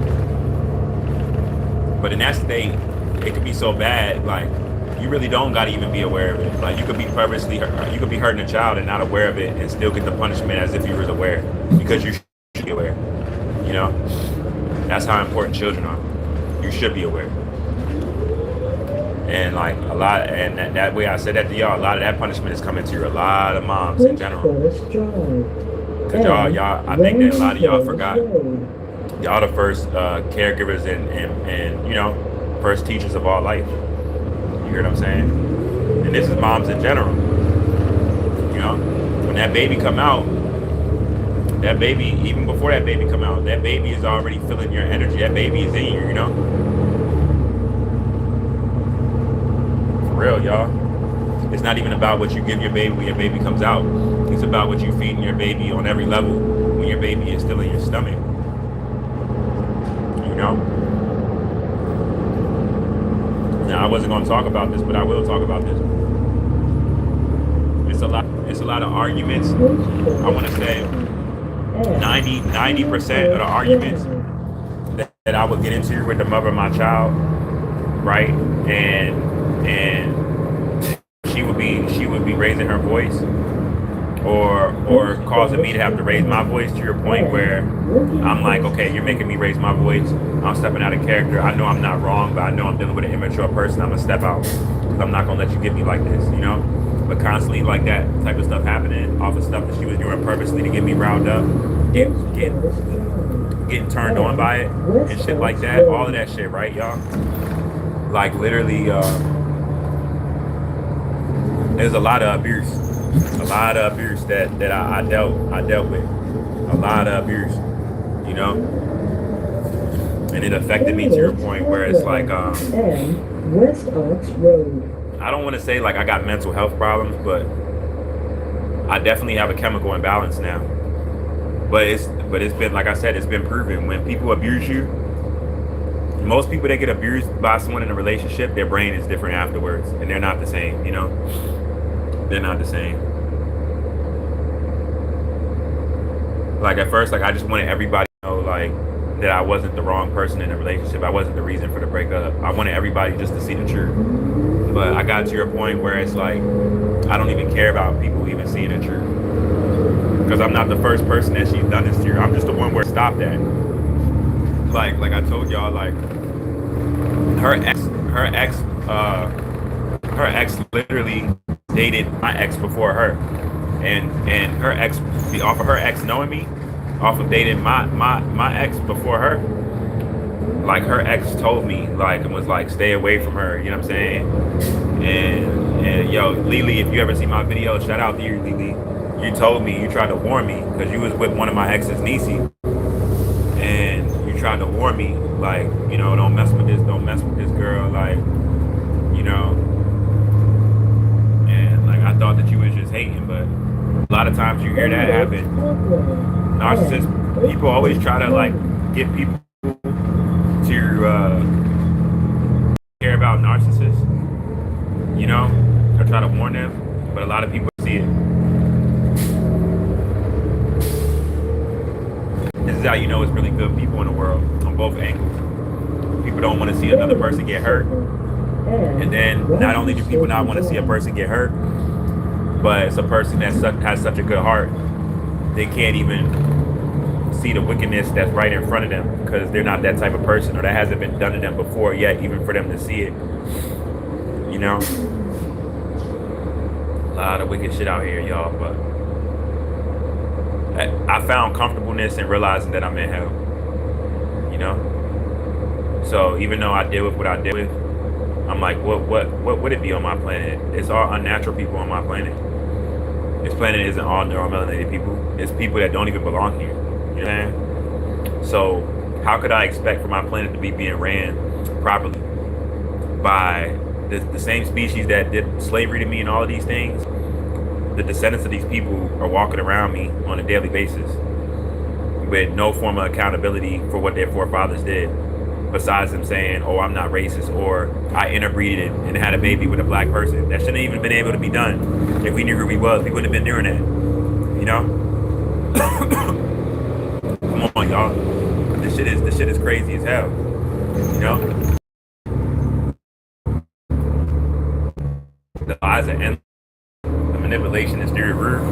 But in that state, it could be so bad, like you really don't gotta even be aware of it. Like you could be you could be hurting a child and not aware of it and still get the punishment as if you was aware, because you should be aware. You know, that's how important children are. You should be aware. And like a lot, and that way I said that to y'all, a lot of that punishment is coming to a lot of moms in general. Cause I think that a lot of y'all forgot. Y'all the first caregivers and you know, first teachers of all life. You hear what I'm saying? And this is moms in general. You know, when that baby come out, that baby, even before that baby come out, that baby is already feeling your energy. That baby is in you, you know? For real, y'all. It's not even about what you give your baby when your baby comes out. It's about what you feeding your baby on every level when your baby is still in your stomach. You know? Now, I wasn't going to talk about this, but I will talk about this. It's a lot of arguments. I want to say 90% of the arguments that I would get into with the mother of my child, right? And she would be raising her voice or causing me to have to raise my voice, to your point where I'm like, okay, you're making me raise my voice. I'm stepping out of character. I know I'm not wrong, but I know I'm dealing with an immature person. I'm gonna step out because I'm not gonna let you get me like this, you know? But constantly like that type of stuff happening off of stuff that she was doing purposely to get me riled up, getting turned on by it and shit like that. All of that shit, right, y'all? Like literally, there's a lot of abuse. A lot of abuse that I dealt with. A lot of abuse, you know? And it affected me to your point where it's like West Ox Road. I don't want to say like I got mental health problems, but I definitely have a chemical imbalance now. But it's been, like I said, it's been proven when people abuse you, Most people that get abused by someone in a relationship, their brain is different afterwards, and they're not the same. You know, they're not the same. Like at first, like I just wanted everybody to know, like that I wasn't the wrong person in the relationship. I wasn't the reason for the breakup. I wanted everybody just to see the truth. But I got to a point where it's like I don't even care about people even seeing the truth because I'm not the first person that she's done this to. I'm just the one where it stopped at. Like I told y'all, like her ex literally dated my ex before her, and her ex, off of her ex knowing me, off of dating my ex before her, like her ex told me, like, and was like, stay away from her, you know what I'm saying? And yo, Lily, if you ever see my video, shout out to you, Lily. You told me, you tried to warn me because you was with one of my ex's niecey, and you tried to warn me, like, you know, don't mess with this girl, like, you know. And like I thought that you was just hating, but a lot of times you hear that happen. Narcissists, people always try to like get people to care about narcissists, you know, or try to warn them, but a lot of people see it. This is how you know it's really good people in the world on both angles. People don't want to see another person get hurt. And then not only do people not want to see a person get hurt, but it's a person that has such a good heart, they can't even see the wickedness that's right in front of them because they're not that type of person, or that hasn't been done to them before yet, even for them to see it. You know? A lot of wicked shit out here, y'all, but I found comfortableness in realizing that I'm in hell. You know? So even though I deal with what I deal with, I'm like, what would it be on my planet? It's all unnatural people on my planet. This planet isn't all neuromelanated people. It's people that don't even belong here. You know what I'm saying? So how could I expect for my planet to be being ran properly by the same species that did slavery to me and all of these things? The descendants of these people are walking around me on a daily basis with no form of accountability for what their forefathers did. Besides them saying, oh, I'm not racist, or I interbreeded and had a baby with a black person. That shouldn't even been able to be done. If we knew who we was, we wouldn't have been doing that. You know? Come on, y'all. This shit is crazy as hell. You know? The lies are endless. The manipulation is through the roof.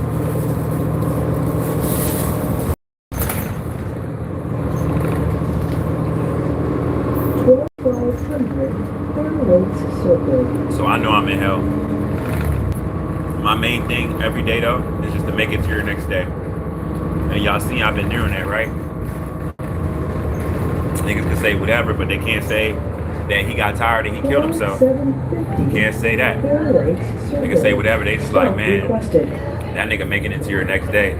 So I know I'm in hell. My main thing every day though is just to make it to your next day. And y'all see I've been doing that, right? Niggas can say whatever, but they can't say that he got tired and he killed himself. You can't say that. They can say whatever. They just like, man, that nigga making it to your next day.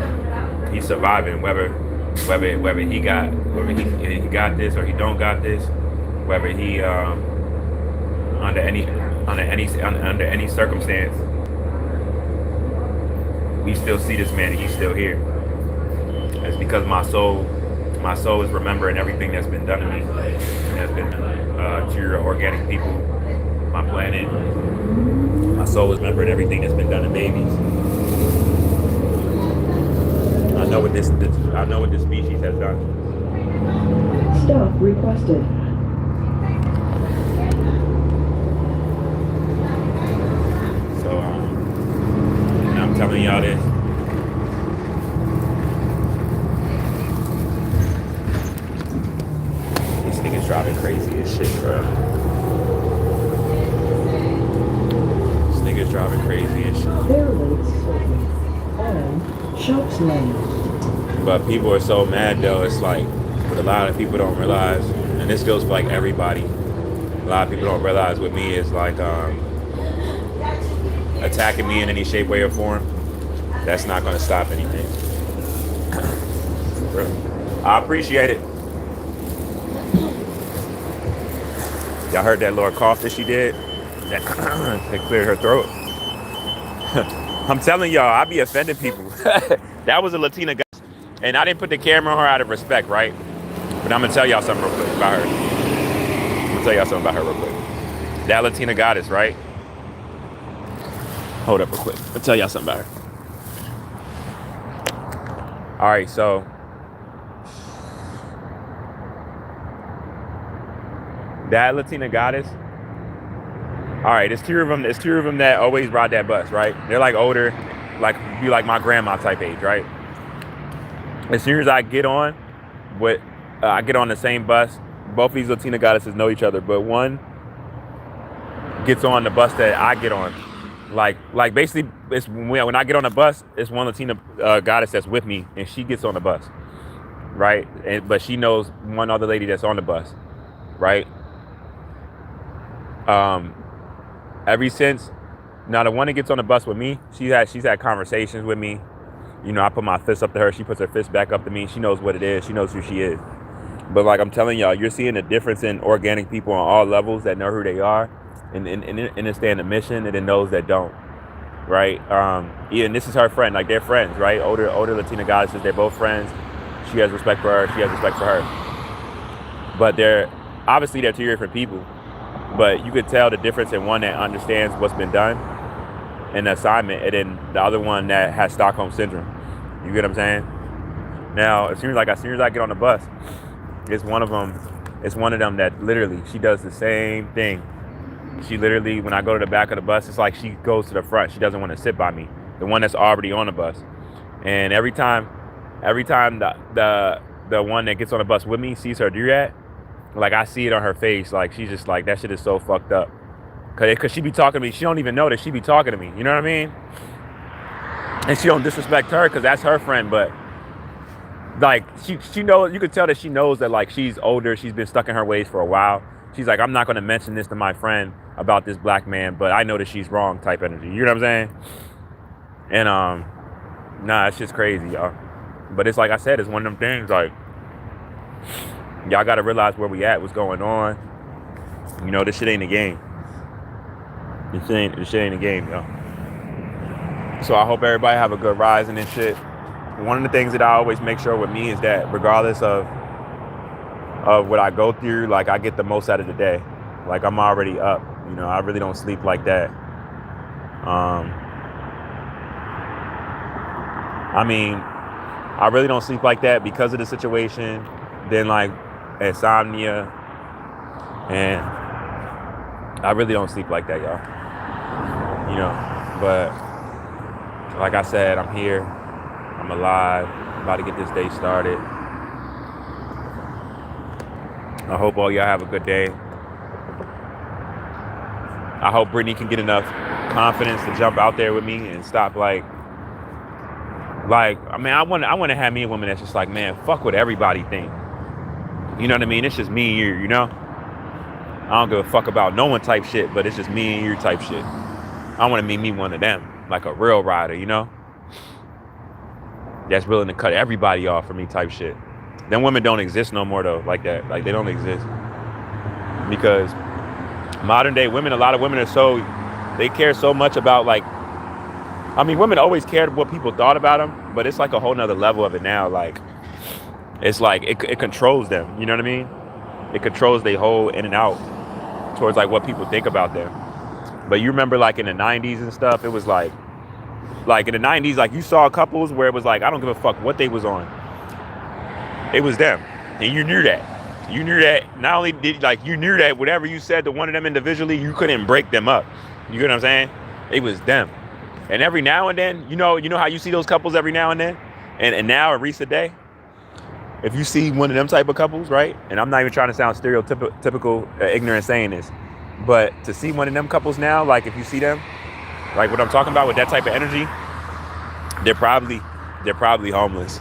He's surviving, whether he got this or he don't got this, whether he under any circumstance, we still see this man and he's still here. It's because my soul is remembering everything that's been done to me, and that's been to your organic people, my planet. My soul is remembering everything that's been done to babies. I know what this species has done. Stop requested. So I'm telling y'all this. This nigga's driving crazy as shit, bro. This nigga's driving crazy as shit. Fairly certain. And Shops Lane. But people are so mad though. It's like what a lot of people don't realize, and this goes for like everybody. A lot of people don't realize with me is like attacking me in any shape, way, or form. That's not going to stop anything. I appreciate it. Y'all heard that little cough that she did? That cleared her throat. I'm telling y'all, I be offending people. That was a Latina guy. And I didn't put the camera on her out of respect, right? But I'm going to tell y'all something real quick about her. tell y'all something about her real quick. That Latina goddess, right? Hold up real quick. I'll tell y'all something about her. All right, so that Latina goddess. All right, it's two of them. It's two of them that always ride that bus, right? They're like older, like be like my grandma type age, right? As soon as I get on, I get on the same bus. Both of these Latina goddesses know each other, but one gets on the bus that I get on. Like basically, it's when I get on the bus, it's one Latina goddess that's with me, and she gets on the bus, right? But she knows one other lady that's on the bus, right? Ever since, now the one that gets on the bus with me, she's had conversations with me. You know, I put my fist up to her, she puts her fist back up to me. She knows what it is. She knows who she is. But like I'm telling y'all, you're seeing the difference in organic people on all levels that know who they are and understand the mission, and then those that don't, right? And this is her friend, like they're friends, right? Older Latina goddesses, they're both friends. She has respect for her. She has respect for her. But they're two different people. But you could tell the difference in one that understands what's been done in the assignment, and then the other one that has Stockholm syndrome. You get what I'm saying? Now, as soon as I get on the bus, it's one of them that literally, she does the same thing. She literally, when I go to the back of the bus, it's like she goes to the front. She doesn't want to sit by me, the one that's already on the bus. And every time the one that gets on the bus with me sees her do that, like I see it on her face, like she's just like, that shit is so fucked up. Cause she be talking to me, she don't even know that she be talking to me, you know what I mean? And she don't disrespect her, cause that's her friend, but like she knows, you could tell that she knows that like she's older, she's been stuck in her ways for a while. She's like, I'm not gonna mention this to my friend about this black man, but I know that she's wrong type energy, you know what I'm saying? And nah, it's just crazy, y'all. But it's like I said, it's one of them things, like, y'all gotta realize where we at, what's going on. You know, this shit ain't a game. This shit ain't a game, yo. So I hope everybody have a good rising and shit. One of the things that I always make sure with me is that regardless of what I go through, like I get the most out of the day. Like I'm already up, you know, I really don't sleep like that. I mean, I really don't sleep like that because of the situation. Then like insomnia, and I really don't sleep like that, y'all. You know, but like I said, I'm here, I'm alive, I'm about to get this day started. I hope all y'all have a good day. I hope Brittany can get enough confidence to jump out there with me and stop I mean, I want to have me a woman that's just like, man, fuck what everybody think. You know what I mean? It's just me and you, you know? I don't give a fuck about no one type shit, but it's just me and you type shit. I want to meet me one of them, like a real rider, you know? That's willing to cut everybody off for me type shit. Them women don't exist no more though, like that. Like they don't exist. Because modern day women, a lot of women they care so much about like, I mean, women always cared what people thought about them, but it's like a whole nother level of it now. Like, it's like, it controls them, you know what I mean? It controls their whole in and out towards like what people think about them. But you remember like in the 90s and stuff, it was like in the 90s, like you saw couples where it was like, I don't give a fuck what they was on. It was them. And you knew that. You knew that not only did like, you knew that whatever you said to one of them individually, you couldn't break them up. You get what I'm saying? It was them. And every now and then, you know how you see those couples every now and then? And now in recent day, if you see one of them type of couples, right? And I'm not even trying to sound stereotypical, ignorant saying this, but to see one of them couples now, like if you see them, like what I'm talking about with that type of energy, they're probably homeless.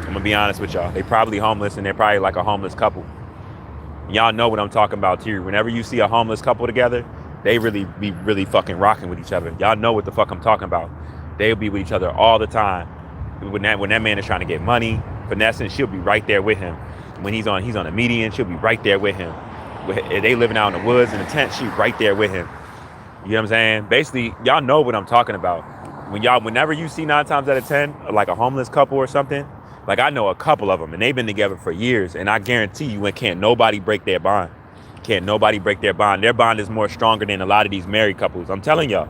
I'm gonna be honest with y'all. They probably homeless, and they're probably like a homeless couple. Y'all know what I'm talking about too. Whenever you see a homeless couple together, they really fucking rocking with each other. Y'all know what the fuck I'm talking about. They'll be with each other all the time. When that man is trying to get money, finessing, she'll be right there with him. When he's on a median, she'll be right there with him. If they living out in the woods in a tent, she's right there with him. You know what I'm saying? Basically, y'all know what I'm talking about. Whenever you see 9 times out of 10, like a homeless couple or something, like I know a couple of them, and they've been together for years, and I guarantee you, can't nobody break their bond. Can't nobody break their bond. Their bond is more stronger than a lot of these married couples. I'm telling y'all.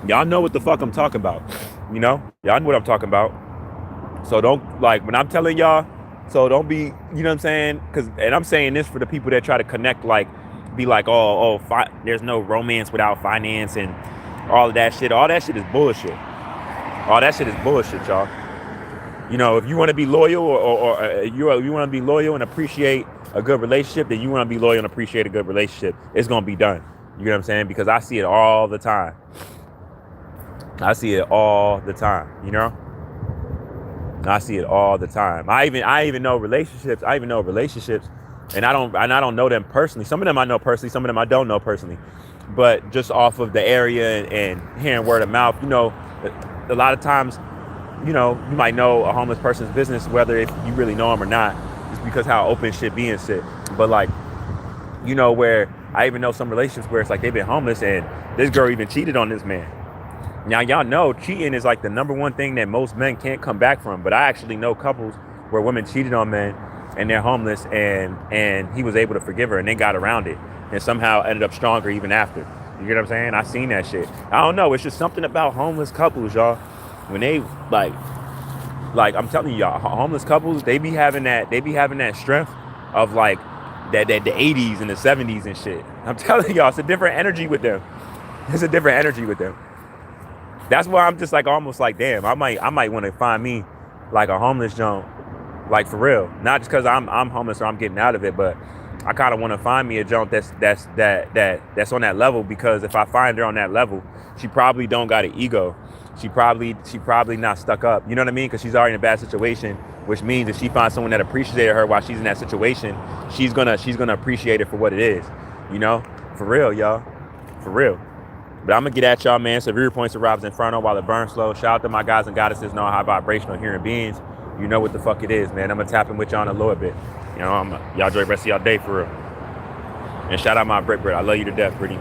Y'all know what the fuck I'm talking about. You know? Y'all know what I'm talking about. So don't, like, when I'm telling y'all, so don't be, you know what I'm saying? And I'm saying this for the people that try to connect, like, be like, there's no romance without finance and all of that shit. All that shit is bullshit. All that shit is bullshit, y'all. You know, if you want to be loyal or you want to be loyal and appreciate a good relationship, then you want to be loyal and appreciate a good relationship. It's going to be done. You know what I'm saying? Because I see it all the time. I see it all the time, you know? I see it all the time. I even know relationships. And I don't know them personally. Some of them I know personally, some of them I don't know personally. But just off of the area and hearing word of mouth, you know, a lot of times, you know, you might know a homeless person's business, whether if you really know them or not, just because how open shit be and shit. But like, you know, where I even know some relationships where it's like they've been homeless and this girl even cheated on this man. Now, y'all know cheating is like the number one thing that most men can't come back from. But I actually know couples where women cheated on men and they're homeless and he was able to forgive her and they got around it and somehow ended up stronger even after. You get what I'm saying? I seen that shit. I don't know. It's just something about homeless couples, y'all. When they like I'm telling y'all, homeless couples, they be having that strength of like that the 80s and the 70s and shit. I'm telling y'all, it's a different energy with them. It's a different energy with them. That's why I'm just like almost like, damn, I might want to find me like a homeless junk, like for real. Not just because I'm homeless or I'm getting out of it, but I kind of want to find me a junk that's on that level, because if I find her on that level, she probably don't got an ego. She probably not stuck up. You know what I mean? Because she's already in a bad situation, which means if she finds someone that appreciated her while she's in that situation, she's gonna appreciate it for what it is. You know, for real, y'all, for real. But I'm gonna get at y'all, man. Severe points of RoBs Inferno while it burns slow. Shout out to my guys and goddesses, know high vibrational human beings. You know what the fuck it is, man. I'm gonna tap in with y'all in a little bit. You know, y'all enjoy the rest of y'all day for real. And shout out my Brit. I love you to death, pretty.